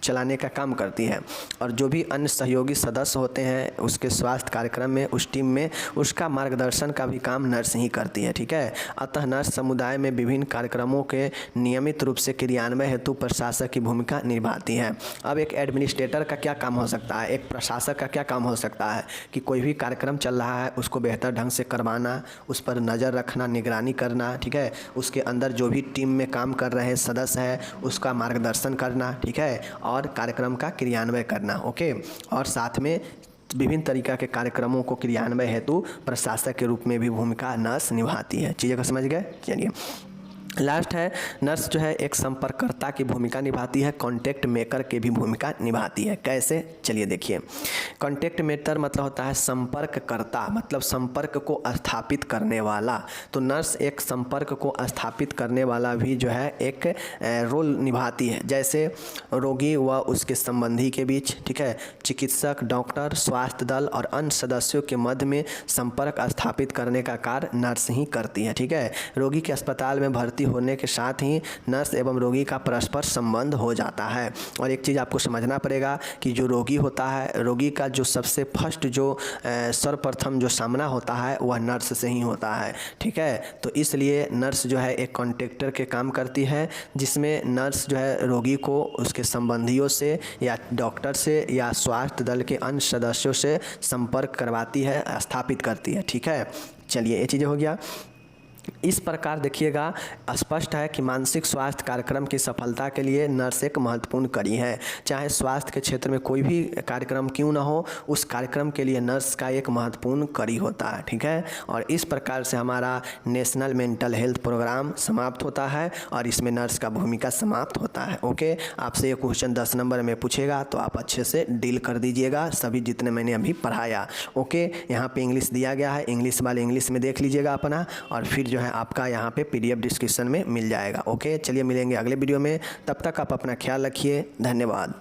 चलाने का काम करती है, और जो भी अन्य सहयोगी सदस्य होते हैं उसके स्वास्थ्य कार्यक्रम में, उस टीम में, उसका मार्गदर्शन का भी काम नर्स ही करती है, ठीक है। अतः नर्स समुदाय में विभिन्न कार्यक्रमों के नियमित रूप से क्रियान्वयन हेतु प्रशासक की भूमिका निभाती है। अब एक एडमिनिस्ट्रेटर का क्या काम हो सकता है, एक प्रशासक का क्या काम हो सकता है कि कोई भी कार्यक्रम चल रहा है उसको बेहतर ढंग से करवाना, उस पर नज़र रखना, निगरानी करना, ठीक है, उसके अंदर जो भी टीम में काम कर रहे सदस्य हैं उसका मार्गदर्शन करना, ठीक है, और कार्यक्रम का क्रियान्वयन करना। ओके, और साथ में विभिन्न तरीक़ा के कार्यक्रमों को क्रियान्वयन हेतु प्रशासक के रूप में भी भूमिका नर्स निभाती है। चीज़ें को समझ गए। चलिए लास्ट है, नर्स जो है एक संपर्ककर्ता की भूमिका निभाती है, कॉन्टैक्ट मेकर की भी भूमिका निभाती है। कैसे, चलिए देखिए। कॉन्टैक्ट मेकर मतलब होता है संपर्ककर्ता, मतलब संपर्क को स्थापित करने वाला। तो नर्स एक संपर्क को स्थापित करने वाला भी जो है एक रोल निभाती है, जैसे रोगी व उसके संबंधी के बीच, ठीक है, चिकित्सक, डॉक्टर, स्वास्थ्य दल और अन्य सदस्यों के मध्य में संपर्क स्थापित करने का कार्य नर्स ही करती है, ठीक है। रोगी के अस्पताल में भर्ती होने के साथ ही नर्स एवं रोगी का परस्पर संबंध हो जाता है। और एक चीज़ आपको समझना पड़ेगा कि जो रोगी होता है, रोगी का जो सबसे फर्स्ट जो सर्वप्रथम जो सामना होता है वह नर्स से ही होता है, ठीक है। तो इसलिए नर्स जो है एक कॉन्ट्रैक्टर के काम करती है, जिसमें नर्स जो है रोगी को उसके संबंधियों से या डॉक्टर से या स्वास्थ्य दल के अन्य सदस्यों से संपर्क करवाती है, स्थापित करती है, ठीक है। चलिए ये चीज़ें हो गया। इस प्रकार देखिएगा, स्पष्ट है कि मानसिक स्वास्थ्य कार्यक्रम की सफलता के लिए नर्स एक महत्वपूर्ण कड़ी है। चाहे स्वास्थ्य के क्षेत्र में कोई भी कार्यक्रम क्यों ना हो, उस कार्यक्रम के लिए नर्स का एक महत्वपूर्ण कड़ी होता है, ठीक है। और इस प्रकार से हमारा नेशनल मेंटल हेल्थ प्रोग्राम समाप्त होता है और इसमें नर्स का भूमिका समाप्त होता है। ओके, आपसे ये क्वेश्चन 10 नंबर में पूछेगा तो आप अच्छे से डील कर दीजिएगा, सभी जितने मैंने अभी पढ़ाया। ओके, यहाँ पे इंग्लिश दिया गया है, इंग्लिश वाले इंग्लिश में देख लीजिएगा अपना, और फिर जो है आपका यहाँ पे PDF डिस्क्रिप्शन में मिल जाएगा। ओके, चलिए मिलेंगे अगले वीडियो में, तब तक आप अपना ख्याल रखिए। धन्यवाद।